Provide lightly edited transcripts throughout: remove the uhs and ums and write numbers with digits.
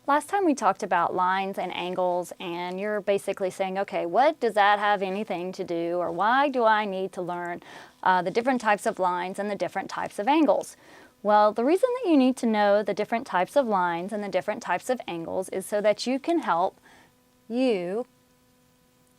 Last time we talked about lines and angles, and you're basically saying, okay, what does that have anything to do, or why do I need to learn the different types of lines and the different types of angles? Well, the reason that you need to know the different types of lines and the different types of angles is so that you can help you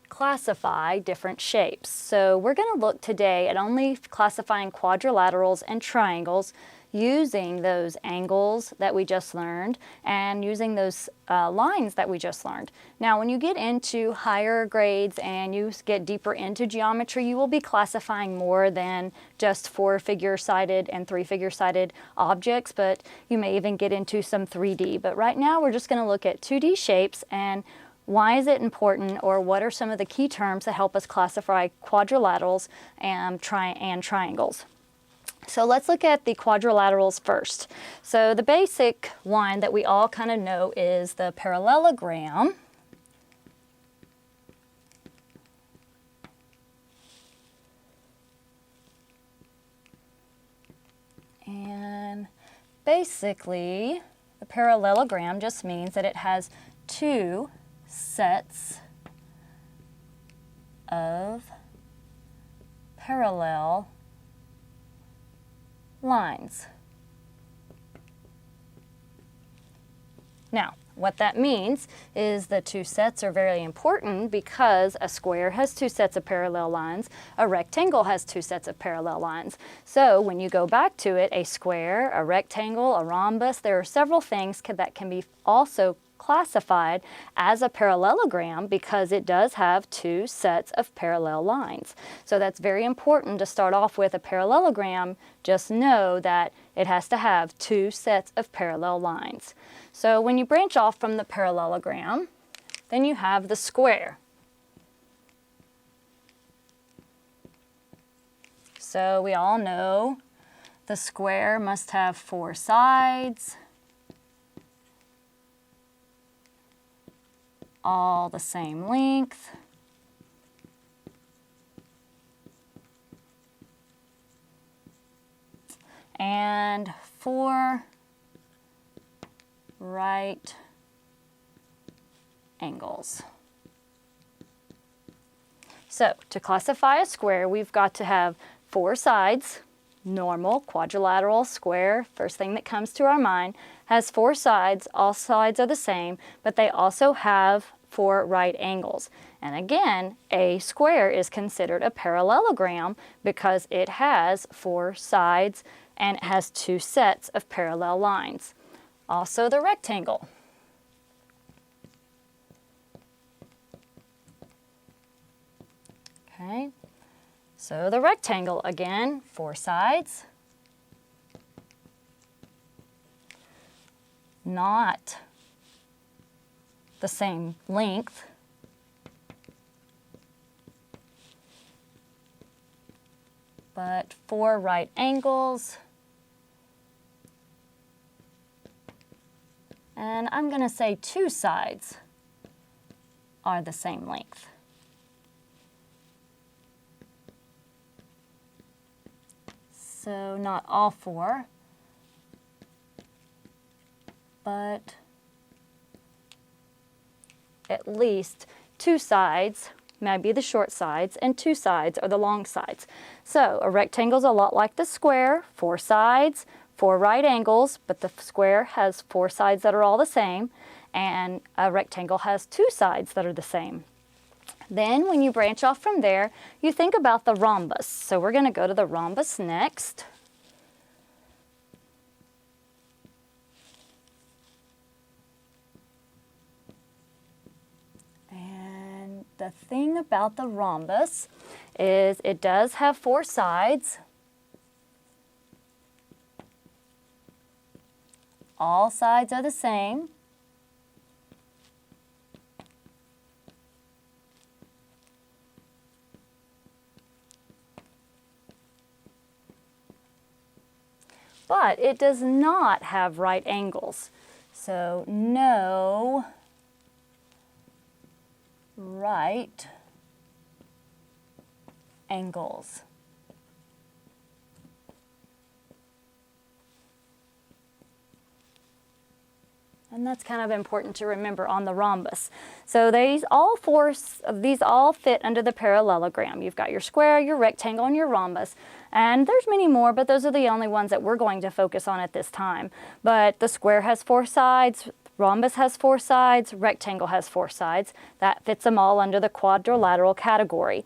classify different shapes. So we're going to look today at only classifying quadrilaterals and triangles using those angles that we just learned and using those lines that we just learned. Now, when you get into higher grades and you get deeper into geometry, you will be classifying more than just 4-figure-sided and 3-figure-sided objects, but you may even get into some 3D. But right now, we're just going to look at 2D shapes and why is it important, or what are some of the key terms that help us classify quadrilaterals and triangles. So let's look at the quadrilaterals first. So the basic one that we all kind of know is the parallelogram. And basically, the parallelogram just means that it has two sets of parallel lines. Now, what that means is the two sets are very important because a square has two sets of parallel lines, a rectangle has two sets of parallel lines. So when you go back to it, a square, a rectangle, a rhombus, there are several things that can be also classified as a parallelogram because it does have two sets of parallel lines. So that's very important to start off with. A parallelogram, just know that it has to have two sets of parallel lines. So when you branch off from the parallelogram, then you have the square. So we all know the square must have four sides, all the same length, and four right angles. So to classify a square, we've got to have four sides. Normal, quadrilateral, square, first thing that comes to our mind, has four sides. All sides are the same, but they also have four right angles. And again, a square is considered a parallelogram because it has four sides and it has two sets of parallel lines. Also the rectangle. Okay. So the rectangle, again, four sides, not the same length, but four right angles, and I'm going to say two sides are the same length. So not all four, but at least two sides, maybe the short sides, and two sides are the long sides. So a rectangle is a lot like the square, four sides, four right angles, but the square has four sides that are all the same, and a rectangle has two sides that are the same. Then when you branch off from there, you think about the rhombus. So we're going to go to the rhombus next. And the thing about the rhombus is it does have four sides. All sides are the same. But it does not have right angles. So no right angles. And that's kind of important to remember on the rhombus. So these all fit under the parallelogram. You've got your square, your rectangle, and your rhombus. And there's many more, but those are the only ones that we're going to focus on at this time. But the square has 4 sides, rhombus has 4 sides, rectangle has 4 sides. That fits them all under the quadrilateral category.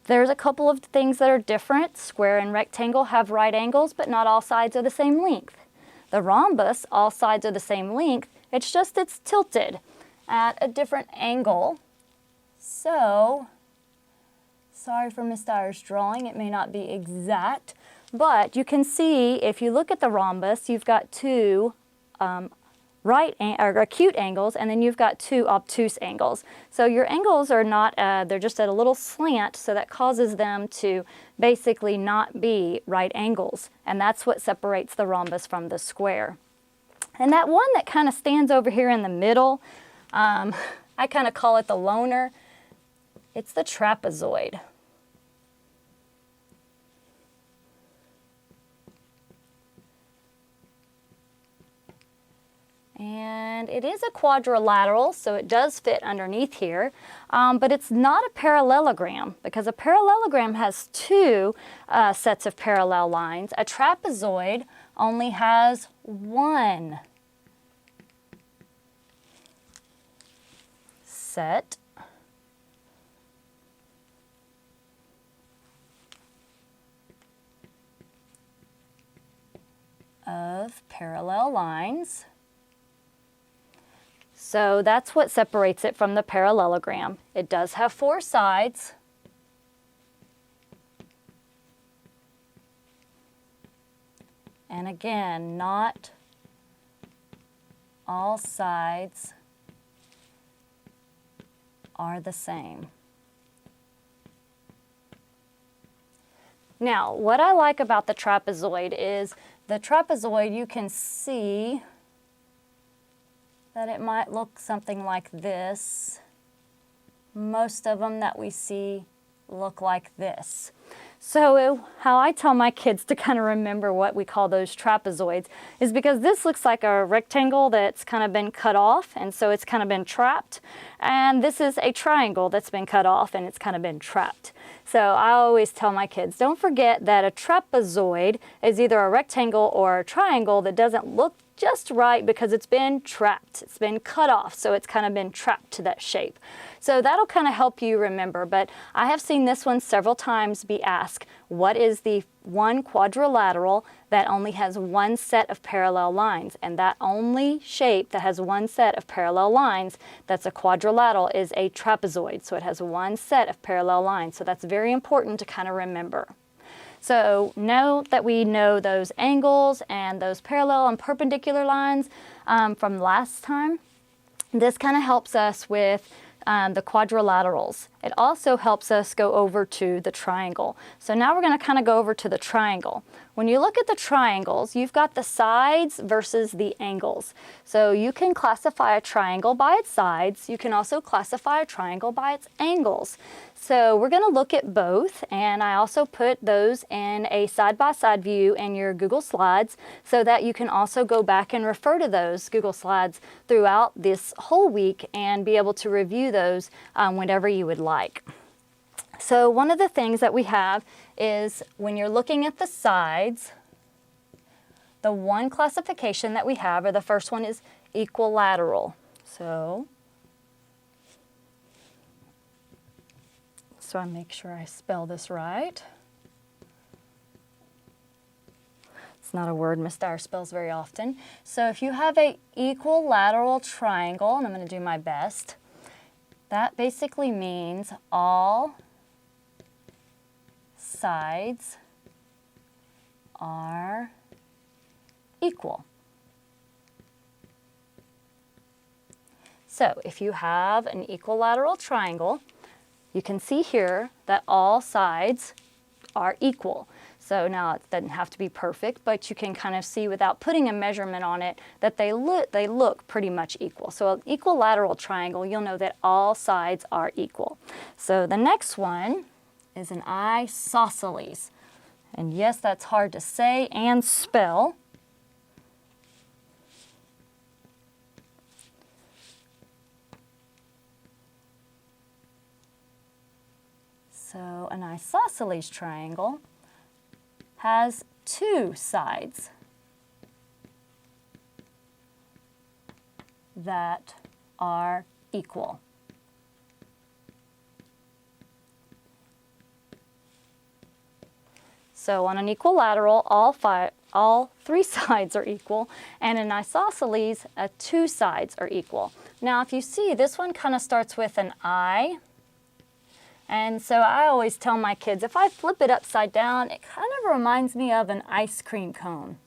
There's a couple of things that are different. Square and rectangle have right angles, but not all sides are the same length. The rhombus, all sides are the same length, it's tilted at a different angle. So, sorry for Miss Dyer's drawing, it may not be exact, but you can see if you look at the rhombus, you've got 2 acute angles, and then you've got 2 obtuse angles. So your angles are not, they're just at a little slant, so that causes them to basically not be right angles. And that's what separates the rhombus from the square. And that one that kind of stands over here in the middle, I kind of call it the loner. It's the trapezoid. And it is a quadrilateral, so it does fit underneath here, but it's not a parallelogram because a parallelogram has 2 sets of parallel lines. A trapezoid only has 1 set of parallel lines. So that's what separates it from the parallelogram. It does have 4 sides. And again, not all sides are the same. Now, what I like about the trapezoid is the trapezoid, you can see that it might look something like this. Most of them that we see look like this. So how I tell my kids to kind of remember what we call those trapezoids is because this looks like a rectangle that's kind of been cut off, and so it's kind of been trapped. And this is a triangle that's been cut off and it's kind of been trapped. So I always tell my kids, don't forget that a trapezoid is either a rectangle or a triangle that doesn't look just right because it's been trapped. It's been cut off, so it's kind of been trapped to that shape. So that'll kind of help you remember, but I have seen this one several times be asked, what is the one quadrilateral that only has 1 set of parallel lines? And that only shape that has 1 set of parallel lines that's a quadrilateral is a trapezoid. So it has 1 set of parallel lines. So that's very important to kind of remember. So now that we know those angles and those parallel and perpendicular lines from last time, this kind of helps us with the quadrilaterals. It also helps us go over to the triangle. So now we're going to kind of go over to the triangle. When you look at the triangles, you've got the sides versus the angles. So you can classify a triangle by its sides. You can also classify a triangle by its angles. So we're going to look at both, and I also put those in a side-by-side view in your Google Slides so that you can also go back and refer to those Google Slides throughout this whole week and be able to review those whenever you would like. So one of the things that we have is when you're looking at the sides, the one classification that we have, or the first one, is equilateral. So I make sure I spell this right. It's not a word Miss Dyer spells very often. So if you have an equilateral triangle, and I'm going to do my best, that basically means all sides are equal. So if you have an equilateral triangle, you can see here that all sides are equal. So now it doesn't have to be perfect, but you can kind of see without putting a measurement on it that they look pretty much equal. So an equilateral triangle, you'll know that all sides are equal. So the next one is an isosceles. And yes, that's hard to say and spell. So an isosceles triangle has two sides that are equal. So on an equilateral, all three sides are equal, and in isosceles, two sides are equal. Now if you see, this one kind of starts with an I, and so I always tell my kids, if I flip it upside down, it kind of reminds me of an ice cream cone.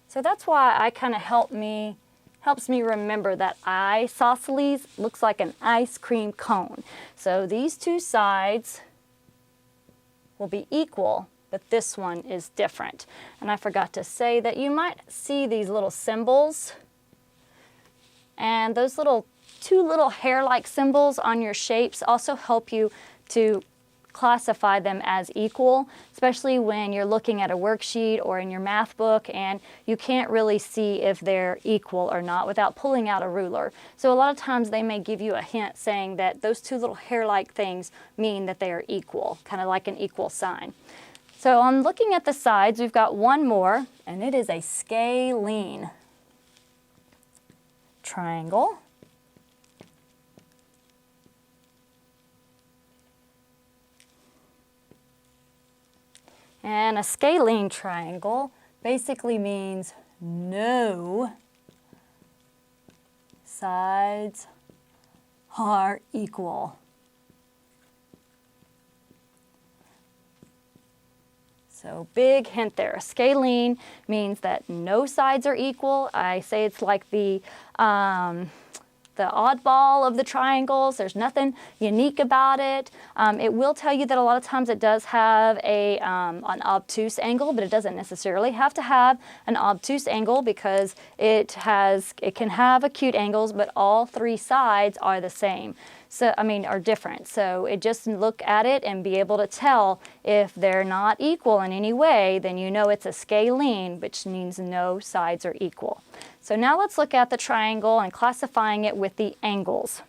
So that's why I kind of helps me remember that isosceles looks like an ice cream cone. So these two sides will be equal, but this one is different. And I forgot to say that you might see these little symbols, and those two little hair-like symbols on your shapes also help you to classify them as equal, especially when you're looking at a worksheet or in your math book and you can't really see if they're equal or not without pulling out a ruler. So a lot of times they may give you a hint saying that those two little hair-like things mean that they are equal, kind of like an equal sign. So on looking at the sides, we've got one more, and it is a scalene triangle. And a scalene triangle basically means no sides are equal. So big hint there. A scalene means that no sides are equal. I say it's like the oddball of the triangles. There's nothing unique about it. It will tell you that a lot of times it does have an obtuse angle, but it doesn't necessarily have to have an obtuse angle because it can have acute angles, but all three sides are the same. So, are different. So it just look at it and be able to tell if they're not equal in any way, then you know it's a scalene, which means no sides are equal. So now let's look at the triangle and classifying it with the angles.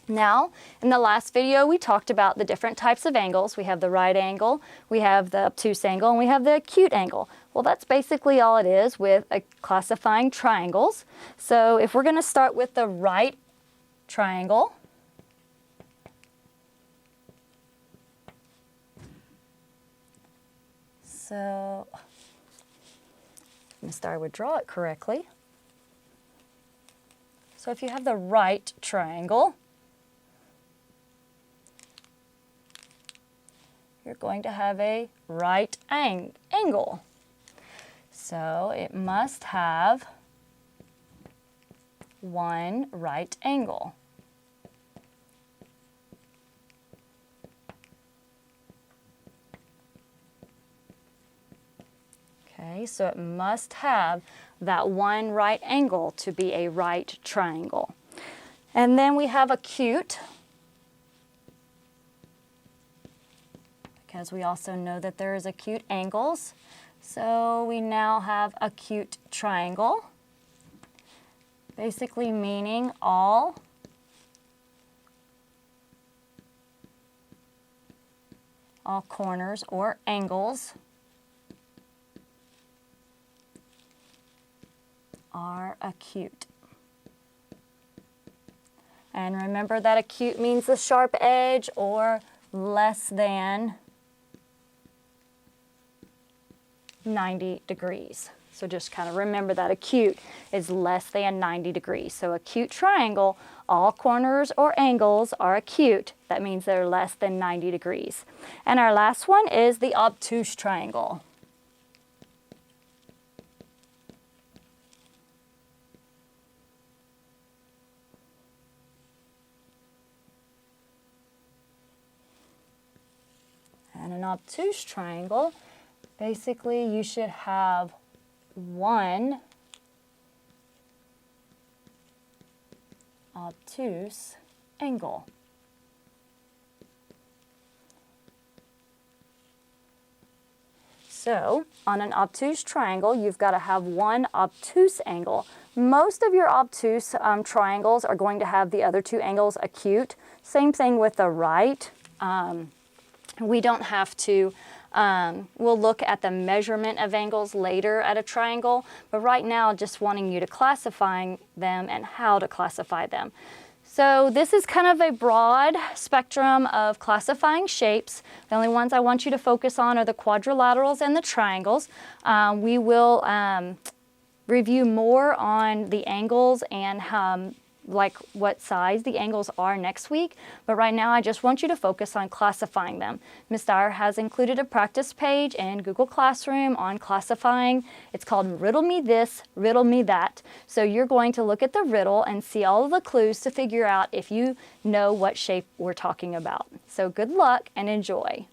Now, in the last video, we talked about the different types of angles. We have the right angle, we have the obtuse angle, and we have the acute angle. Well, that's basically all it is with classifying triangles. So if we're going to start with the right triangle, so I would draw it correctly. So if you have the right triangle, you're going to have a right angle. So it must have one right angle. Okay, so it must have that one right angle to be a right triangle. And then we have acute, because we also know that there is acute angles. So we now have acute triangle, basically meaning all corners or angles are acute. And remember that acute means the sharp edge or less than 90 degrees. So just kind of remember that acute is less than 90 degrees. So acute triangle, all corners or angles are acute. That means they're less than 90 degrees. And our last one is the obtuse triangle. And an obtuse triangle, basically you should have one obtuse angle. So on an obtuse triangle, you've got to have one obtuse angle. Most of your obtuse triangles are going to have the other two angles acute. Same thing with the right. We don't have to, we'll look at the measurement of angles later at a triangle, but right now just wanting you to classify them and how to classify them. So this is kind of a broad spectrum of classifying shapes. The only ones I want you to focus on are the quadrilaterals and the triangles. We will review more on the angles and like what size the angles are next week, but right now I just want you to focus on classifying them. Ms. Dyer has included a practice page in Google Classroom on classifying. It's called Riddle Me This, Riddle Me That. So you're going to look at the riddle and see all of the clues to figure out if you know what shape we're talking about. So good luck and enjoy.